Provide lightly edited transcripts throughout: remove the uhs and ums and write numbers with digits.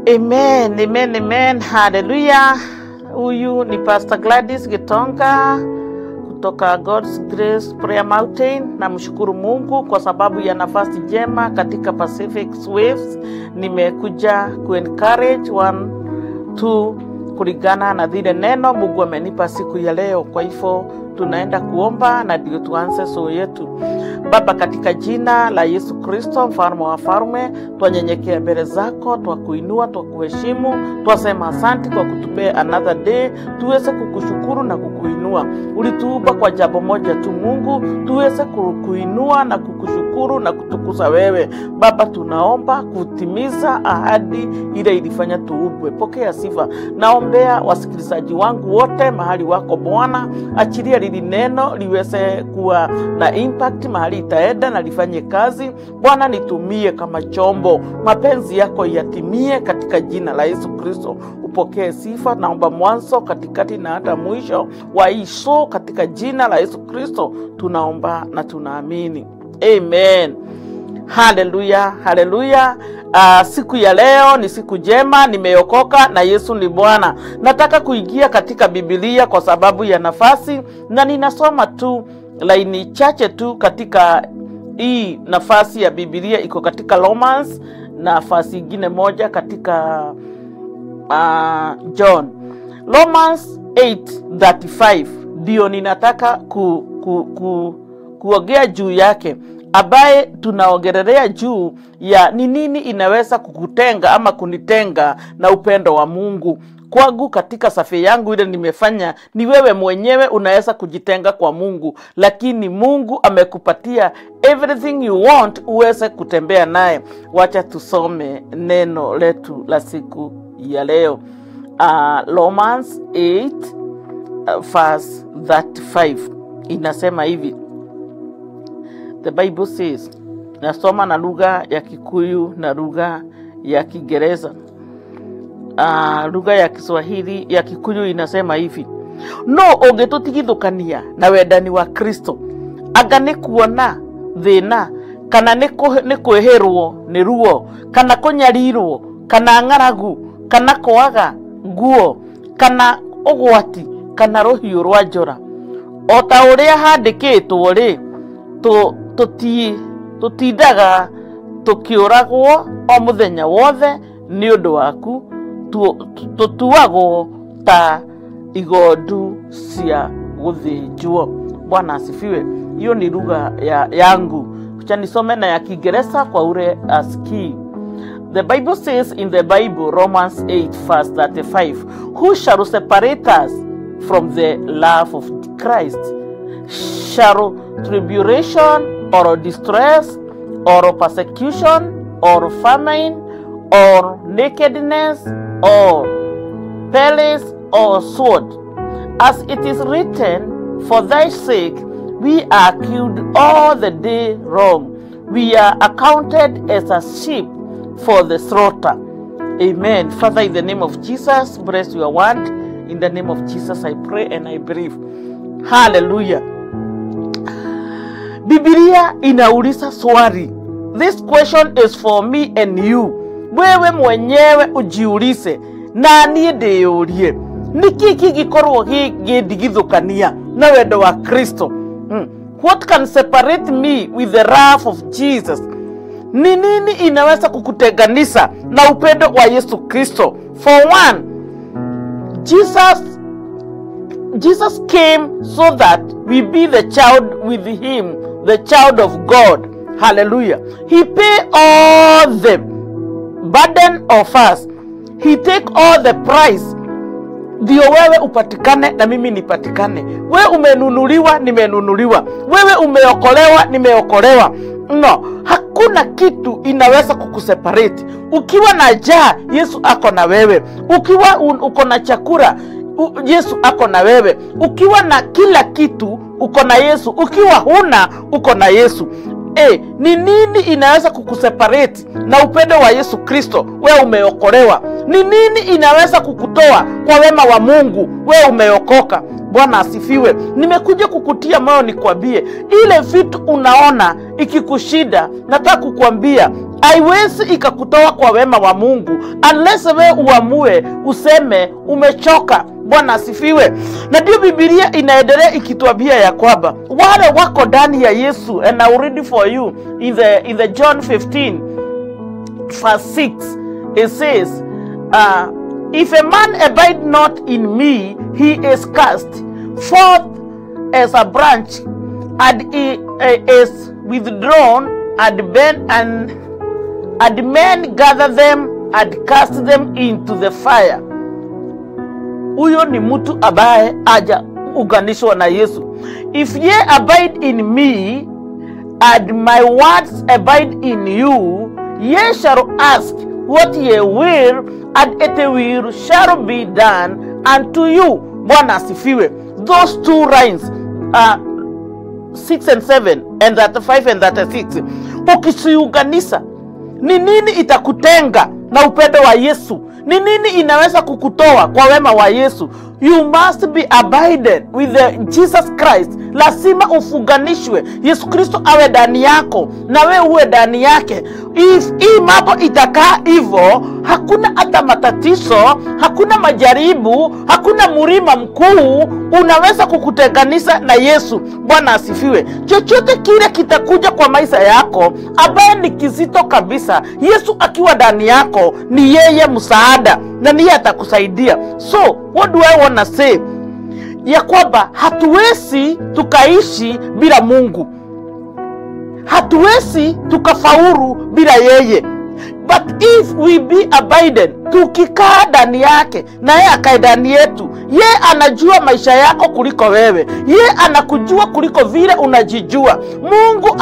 Amen, amen, amen. Hallelujah. Huyu ni Pastor Gladys Gitonga kutoka God's Grace Prayer Mountain. Namshukuru Mungu kwa sababu ya nafasi njema katika Pacific Waves. Nimekuja ku-encourage one, two, kulingana na vile neno Mungu amenipa siku ya leo. Kwa hivyo tunaenda kuomba na ndio tuanze somo yetu. Baba, katika jina la Yesu Kristo, mfalme wa wafalme, twanyenyekea mbele zako, twakuinua, twakuheshimu, twasema asante kwa kutupea another day, tuweze kukushukuru na kukuinua. Ulituumba kwa jambo moja tu Mungu, tuweze kukuinua na kukushukuru na kutukuza wewe. Baba, tunaomba kutimiza ahadi ile ilifanya tuumbwe. Pokea sifa. Naombea wasikilizaji wangu wote mahali wako Bwana, achilia lili neno liweze kuwa na impact mahali itaenda na lifanye kazi. Bwana, nitumie kama chombo, mapenzi yako yatimie katika jina la Yesu Kristo. Upokee sifa. Naomba mwanzo, katikati na hata mwisho wa Yesu, katika jina la Yesu Kristo tunaomba na tunaamini. Amen. Hallelujah, hallelujah. Siku ya leo ni siku njema, nimeokoka na Yesu ni Bwana. Nataka kuingia katika Biblia kwa sababu ya nafasi, na ninasoma tu laini chache tu katika hii nafasi ya Biblia. Iko katika Romans, nafasi nyingine moja katika John. Romans 8:35 ndio ninataka kuongea juu yake, ambaye tunaongelea juu ya ni nini inaweza kukutenga ama kunitenga na upendo wa Mungu. Kwangu katika safari yangu ile nimefanya, ni wewe mwenyewe unaweza kujitenga kwa Mungu, lakini Mungu amekupatia everything you want uweze kutembea naye. Wacha tusome neno letu la siku ya leo. Romans 8:35 inasema hivi. The Bible says, nasoma na lugha ya Kikuyu na lugha ya Kiingereza. Lugha ya Kiswahili ya Kikuyu inasema hivi: no ungetutigithukania na wendani wa Kristo, anga ni kuona thina, kana ni kwehirwo ni ruo, kana kunyarirwo, kana ngaragu, kana kwaga nguo, kana ugwati, kana ruhiu rwa njora. O ta uria handikitwo ri, tutindaga tukiuragwo o muthenya wothe ni undu waku, tutuagwo ta igondu cia guthinjwo. Bwana asifiwe. Hiyo ni lugha yangu. Acha nisome na ya Kiingereza kwa ule aski. The Bible says in the Bible, Romans 8:35, who shall separate us from the love of Christ? Shall tribulation or distress or persecution or famine or nakedness or perils or sword? As it is written, for thy sake we are killed all the day long. We are accounted as a sheep for the slaughter. Amen. Father, in the name of Jesus, bless your word. In the name of Jesus, I pray and I believe. Hallelujah. Biblia inauliza swali. This question is for me and you. Wewe mwenyewe ujiulize, na niĩ ndĩyũrie, niki gikorwo gĩndigithũkania na wendo wa Kristo? What can separate me with the love of Jesus? Ni nini inaweza kukutenganisha na upendo wa Yesu Kristo? For one, Jesus came so that we be the child with him, the child of God. Hallelujah. He paid all the burden of us. He take all the price. Ndio wewe upatikane na mimi nipatikane. Wewe umenunuliwa, nimenunuliwa. Wewe umeokolewa, nimeokolewa. No, hakuna kitu inaweza kukuseparate. Ukiwa na njaa, Yesu ako na wewe. Ukiwa uko na chakula, Yesu ako na wewe. Ukiwa na kila kitu, uko na Yesu. Ukiwa huna, uko na Yesu. Ni nini inaweza kukuseparate na upendo wa Yesu Kristo? Wewe umeokolewa. Ni nini inaweza kukutoa kwa wema wa Mungu? Wewe umeokoka. Bwana asifiwe. Nimekuja kukutia moyo nikwambie, ile vitu unaona ikikushida, nataka kukuambia haiwezi ikakutoa kwa wema wa Mungu unless wewe uamue useme umechoka. Bwana asifiwe. Na ndio Biblia inaendelea ikituambia ya kwamba wale wako ndani ya Yesu, and I will read for you in the John 15 verse 6. It says, if a man abide not in me, he is cast forth as a branch, and he is withdrawn, and men gather them and cast them into the fire. Huyo ni mtu ambaye aja uganishwa na Yesu. If ye abide in me, and my words abide in you, ye shall ask what ye will, and it shall be done unto you. Bwana asifiwe. Those two lines, 6 and 7 and 35 and 36. Ukisiunganisha, ni nini itakutenga na upendo wa Yesu? Ni nini inaweza kukutoa kwa wema wa Yesu? You must be abided with Jesus Christ. Lazima ufunganishwe. Yesu Kristo awe ndani yako na wewe uwe ndani yake. If hii mambo itakaa hivyo, hakuna hata matatizo, hakuna majaribu, hakuna mlima mkuu unaweza kukutenganisha na Yesu. Bwana asifiwe. Chochote kile kitakuja kwa maisha yako ambaye ni kizito kabisa, Yesu akiwa ndani yako, ni yeye msaada na niye atakusaidia. So what do I want to say? Ya kwamba hatuwezi tukaishi bila Mungu, hatuwezi tukafaulu bila yeye. But if we be abided, tukikaa ndani yake na yeye akae ndani yetu, yeye anajua maisha yako kuliko wewe, yeye anakujua kuliko vile unajijua. Mungu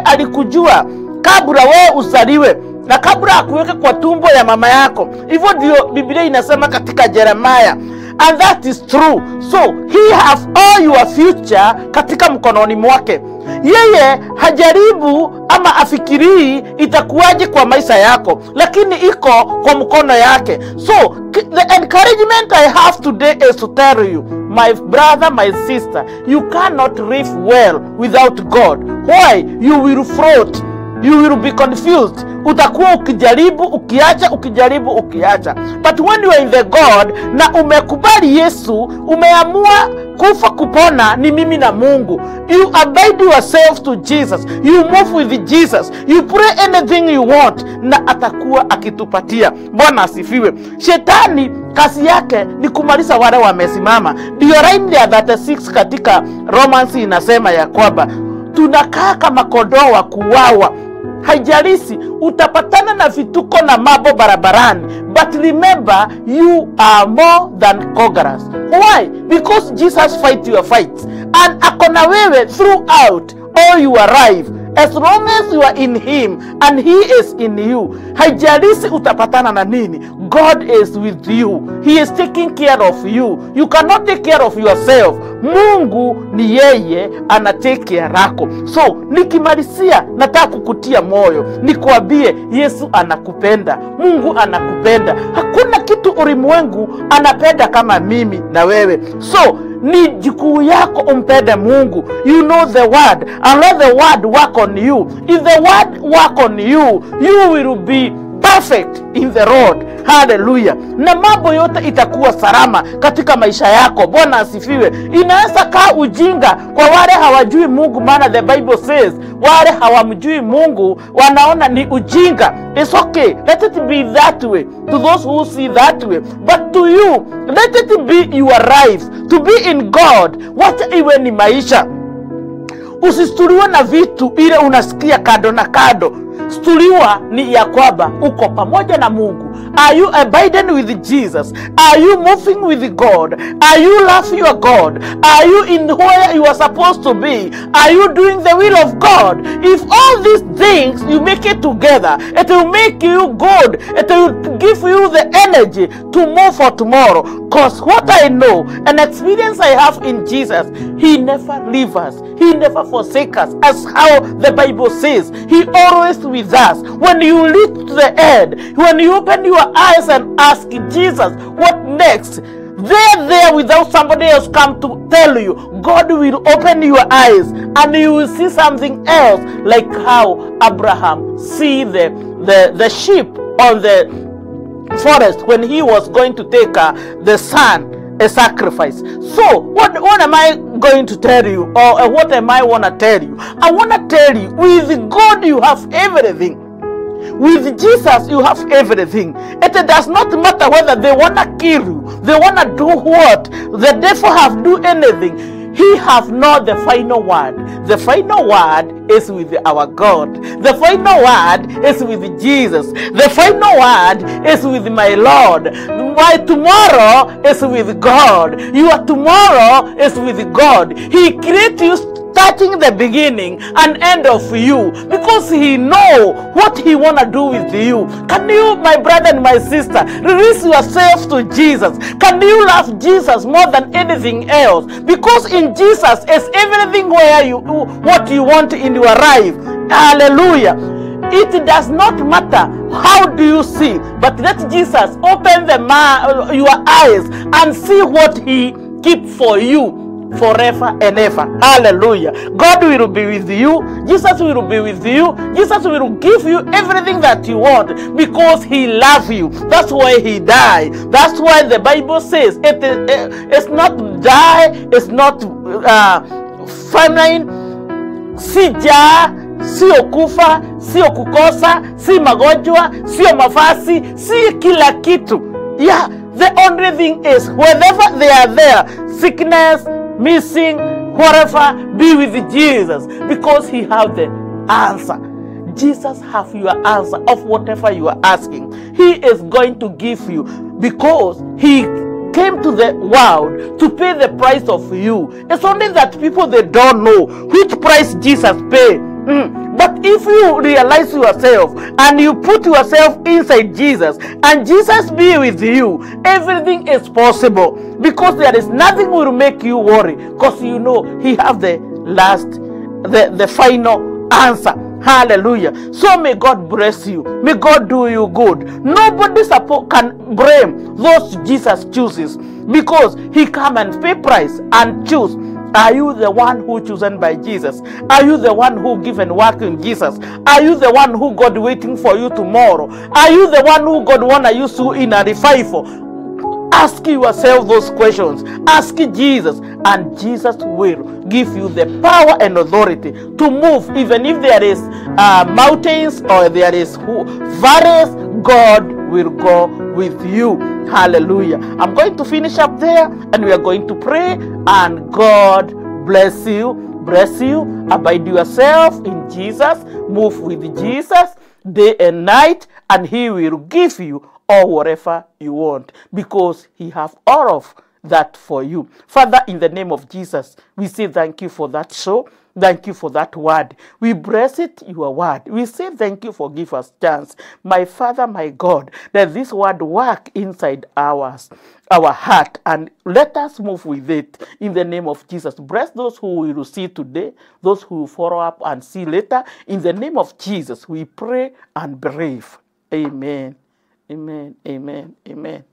alikujua kabla wewe uzaliwe na kabla akuweke kwa tumbo ya mama yako. Hivyo ndio Biblia inasema katika Jeremiah. And that is true. So he have all your future katika mkononi mwake. Yeye hajaribu ama afikirii itakuwaje kwa maisha yako, lakini iko kwa mkono yake. So the encouragement I have today is to tell you, my brother, my sister, you cannot live well without God. Why? You will float. You will be confused. Utakuwa ukijaribu ukiacha, ukijaribu ukiacha. But when you are in the God na umekubali Yesu, umeamua kufa kupona ni mimi na Mungu, you abide yourself to Jesus, you move with Jesus, you pray anything you want, na atakuwa akitupatia. Bwana asifiwe. Shetani kazi yake ni kumaliza wale wamesimama. Ndio line ya 36 katika Romans inasema ya kwamba tunakaa kama kondoo wa kuuawa. Haijalishi utapatana na vituko na mambo barabarani, but remember you are more than conquerors. Why? Because Jesus fight your fights, and akona wewe throughout all your life. As long as you are in him and he is in you, haijalishi utapatana na nini, God is with you. He is taking care of you. You cannot take care of yourself. Mungu ni yeye ana take care yako. So nikimalizia, nataka kukutia moyo, nikwambie Yesu anakupenda, Mungu anakupenda. Hakuna kitu ulimwengu anapenda kama mimi na wewe. So ni jukumu yako umpende Mungu. You know the word, and let the word work on you. If the word work on you, you will be perfect in the Lord. Hallelujah. Na mambo yote itakuwa salama katika maisha yako. Bwana asifiwe. Inaweza kaa ujinga kwa wale hawajui Mungu, maana the Bible says wale hawamjui Mungu wanaona ni ujinga. It's okay. Let it be that way to those who see that way. But to you, let it be your life to be in God. Wacha iwe ni maisha. Usistuliwa na vitu ile unasikia kado na kado. Stuliwa ni ya kwamba uko pamoja na Mungu. Are you abiding with Jesus? Are you moving with God? Are you loving your God? Are you in where you are supposed to be? Are you doing the will of God? If all these things you make it together, it will make you good. It will give you the energy to move for tomorrow. Because what I know, an experience I have in Jesus, he never leaves us. He never forsakes us. As how the Bible says, he always with us. When you lead to the end, when you open your eyes and ask Jesus, what next? There without somebody else come to tell you, God will open your eyes and you will see something else, like how Abraham see the the sheep on the forest when he was going to take the son a sacrifice. So what am I going to tell you, or what am I want to tell you? I want to tell you, with God you have everything. With Jesus you have everything. It does not matter whether they want to kill you, they want to do what, the devil have do anything. He have not the final word. The final word is with our God. The final word is with Jesus. The final word is with my Lord. My tomorrow is with God. Your tomorrow is with God. He created you starting the beginning and end of you, because he know what he want to do with you. Can you, my brother and my sister, release yourself to Jesus? Can you love Jesus more than anything else? Because in Jesus is everything where you what you want in your life. Hallelujah. It does not matter how do you see, but let Jesus open your eyes and see what he keep for you forever and ever. Hallelujah. God will be with you. Jesus will be with you. Jesus will give you everything that you want, because he loves you. That's why he died. That's why the Bible says it's not die, it's not famine, si njaa, sio kufa, sio kukosa, si magonjwa, sio mafasi, si kila kitu. Yeah, the only thing is wherever they are there, sickness, missing, whatever, be with Jesus, because he have the answer. Jesus have your answer of whatever you are asking. He is going to give you, because he came to the world to pay the price of you. It's only that people, they don't know which price Jesus paid. But if you realize yourself and you put yourself inside Jesus and Jesus be with you, everything is possible, because there is nothing will make you worry, because you know he have the last, the final answer. Hallelujah. So may God bless you. May God do you good. Nobody can blame those Jesus chooses, because he come and pay price and choose. Are you the one who chosen by Jesus? Are you the one who given work in Jesus? Are you the one who God waiting for you tomorrow? Are you the one who God wanna use you in a revival? Ask yourself those questions. Ask Jesus, and Jesus will give you the power and authority to move, even if there is mountains or there is valleys. God will go with you. Hallelujah. I'm going to finish up there, and we are going to pray, and God bless you. Bless you. Abide yourself in Jesus. Move with Jesus day and night, and he will give you all whatever you want, because he have all of that for you. Father, in the name of Jesus, we say thank you for that show. Thank you for that word. We bless it, your word. We say thank you for giving us chance. My Father, my God, that this word work inside our heart, and let us move with it in the name of Jesus. Bless those who will see today, those who will follow up and see later. In the name of Jesus, we pray and believe. Amen. Amen. Amen. Amen.